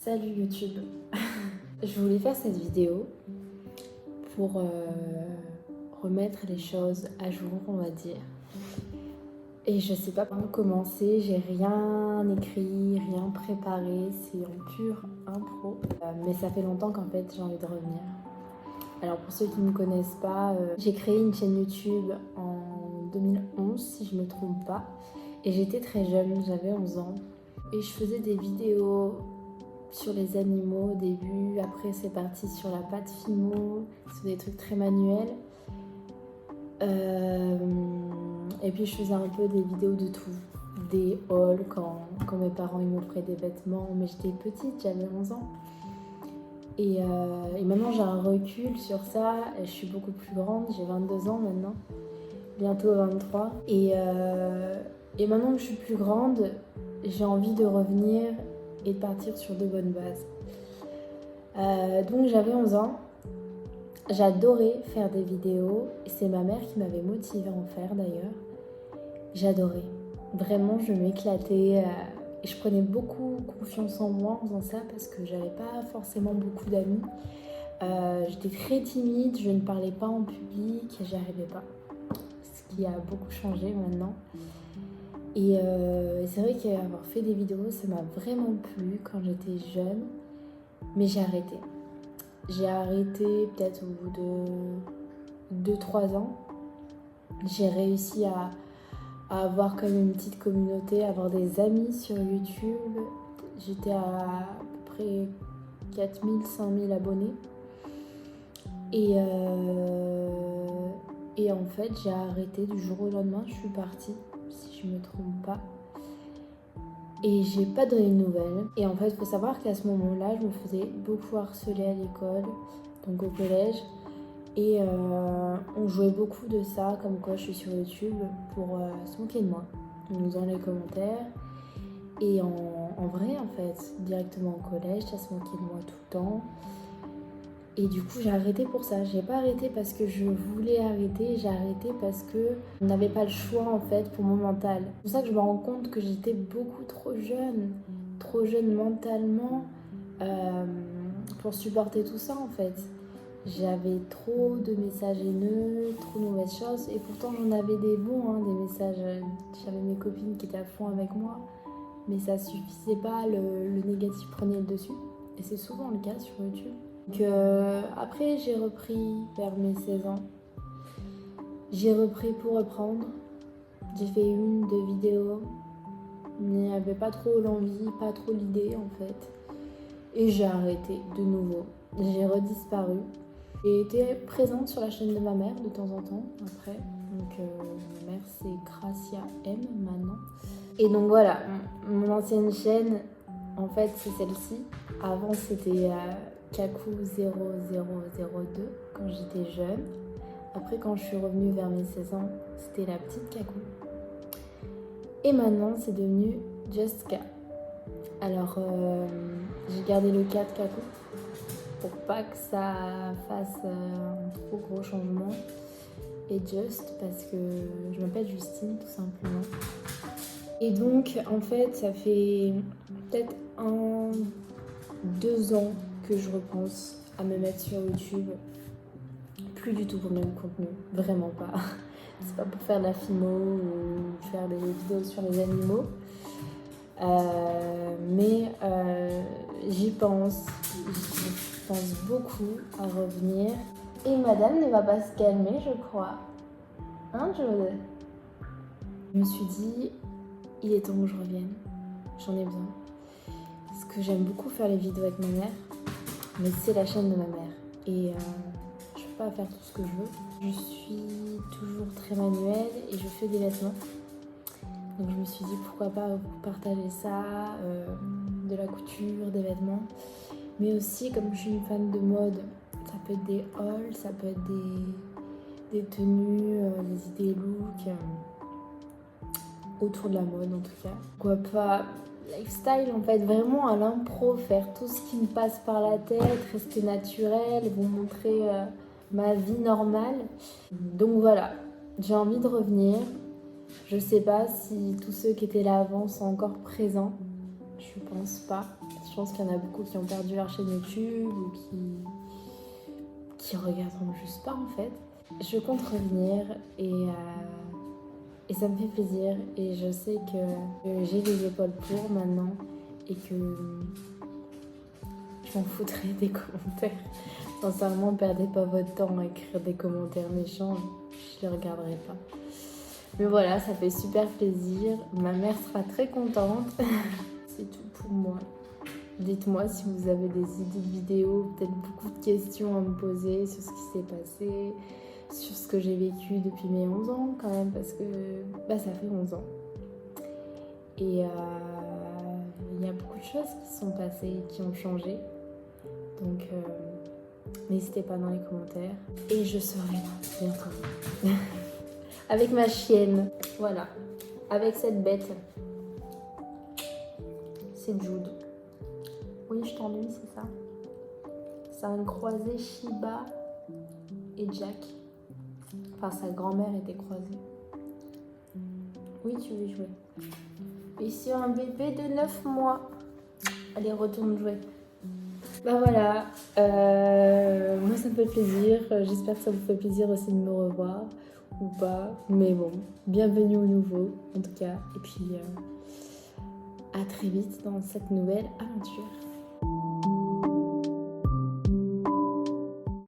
Salut YouTube. Je voulais faire cette vidéo pour remettre les choses à jour, on va dire. Et je sais pas par où commencer, j'ai rien écrit, rien préparé, c'est en pure impro. Mais ça fait longtemps qu'en fait j'ai envie de revenir. Alors pour ceux qui ne me connaissent pas, j'ai créé une chaîne YouTube en 2011 si je ne me trompe pas. Et j'étais très jeune, j'avais 11 ans. Et je faisais des vidéos sur les animaux au début, après c'est parti sur la pâte fimo, c'est des trucs très manuels. Et puis je faisais un peu des vidéos de tout, des hauls quand mes parents ils m'offraient des vêtements, mais j'étais petite, j'avais 11 ans. Et maintenant j'ai un recul sur ça, et je suis beaucoup plus grande, j'ai 22 ans maintenant, bientôt 23. Et maintenant que je suis plus grande, j'ai envie de revenir et de partir sur de bonnes bases. Donc j'avais 11 ans, j'adorais faire des vidéos, et c'est ma mère qui m'avait motivée à en faire d'ailleurs. J'adorais, vraiment je m'éclatais, et je prenais beaucoup confiance en moi en faisant ça parce que j'avais pas forcément beaucoup d'amis. J'étais très timide, je ne parlais pas en public et j'y arrivais pas, ce qui a beaucoup changé maintenant. Et c'est vrai qu'avoir fait des vidéos, ça m'a vraiment plu quand j'étais jeune, mais j'ai arrêté. J'ai arrêté peut-être au bout de 2-3 ans. J'ai réussi à avoir quand même une petite communauté, à avoir des amis sur YouTube. J'étais à peu près 4000-5000 abonnés. Et en fait, j'ai arrêté du jour au lendemain, je suis partie, si je me trompe pas. Et j'ai pas donné de nouvelles. Et en fait, il faut savoir qu'à ce moment-là, je me faisais beaucoup harceler à l'école, donc au collège. Et on jouait beaucoup de ça, comme quoi je suis sur YouTube pour se moquer de moi. Donc dans les commentaires. Et en vrai, en fait, directement au collège, ça se moquait de moi tout le temps. Et du coup, j'ai arrêté pour ça. J'ai pas arrêté parce que je voulais arrêter, j'ai arrêté parce que je n'avais pas le choix en fait pour mon mental. C'est pour ça que je me rends compte que j'étais beaucoup trop jeune mentalement pour supporter tout ça en fait. J'avais trop de messages haineux, trop de mauvaises choses, et pourtant j'en avais des bons, des messages. J'avais mes copines qui étaient à fond avec moi, mais ça suffisait pas, le négatif prenait le dessus. Et c'est souvent le cas sur YouTube. Donc après j'ai repris vers mes 16 ans. J'ai repris pour reprendre. J'ai fait 1-2 vidéos, mais j'avais pas trop l'envie, pas trop l'idée en fait. Et j'ai arrêté de nouveau. J'ai redisparu. J'ai été présente sur la chaîne de ma mère de temps en temps après. Donc ma mère c'est Gracia M maintenant. Et donc voilà, mon ancienne chaîne en fait c'est celle-ci. Avant c'était Kaku 0002 quand j'étais jeune. Après quand je suis revenue vers mes 16 ans, c'était la petite Kaku. Et maintenant c'est devenu Just K. Alors j'ai gardé le 4 Kaku pour pas que ça fasse un trop gros changement. Et Just parce que je m'appelle Justine tout simplement. Et donc en fait ça fait peut-être 1-2 ans que je repense à me mettre sur YouTube. Plus du tout pour le même contenu, vraiment pas. C'est pas pour faire de la fimo ou faire des vidéos sur les animaux. Mais j'y pense beaucoup à revenir. Et madame ne va pas se calmer, je crois. Hein, Jude? Je me suis dit, il est temps que je revienne. J'en ai besoin. Parce que j'aime beaucoup faire les vidéos avec ma mère, mais c'est la chaîne de ma mère. Et je peux pas faire tout ce que je veux. Je suis toujours très manuelle et je fais des vêtements. Donc je me suis dit pourquoi pas vous partager ça, de la couture, des vêtements. Mais aussi comme je suis une fan de mode, ça peut être des hauls, ça peut être des tenues, des idées look, autour de la mode en tout cas. Pourquoi pas lifestyle en fait, vraiment à l'impro, faire tout ce qui me passe par la tête, rester naturel, vous montrer ma vie normale. Donc voilà, j'ai envie de revenir. Je sais pas si tous ceux qui étaient là avant sont encore présents. Je pense pas. pense qu'il y en a beaucoup qui ont perdu leur chaîne YouTube ou qui regarderont juste pas en fait. Je compte revenir et ça me fait plaisir et je sais que j'ai les épaules pour maintenant et que je m'en foutrais des commentaires. Sincèrement, perdez pas votre temps à écrire des commentaires méchants, je les regarderai pas. Mais voilà, ça fait super plaisir. Ma mère sera très contente. C'est tout pour moi. Dites-moi si vous avez des idées de vidéos, peut-être beaucoup de questions à me poser sur ce qui s'est passé, sur ce que j'ai vécu depuis mes 11 ans quand même, parce que ça fait 11 ans. Et il y a beaucoup de choses qui sont passées, qui ont changé. Donc n'hésitez pas dans les commentaires. Et je serai là bientôt. Avec ma chienne. Voilà. Avec cette bête. C'est Jude. Oui, je t'ennuie, c'est ça. C'est un croisé Shiba et Jack. Enfin, sa grand-mère était croisée. Oui, tu veux jouer. Et sur un bébé de 9 mois. Allez, retourne jouer. Bah voilà. Moi, ça me fait plaisir. J'espère que ça vous fait plaisir aussi de me revoir. Ou pas. Mais bon, bienvenue au nouveau, en tout cas. Et puis, à très vite dans cette nouvelle aventure.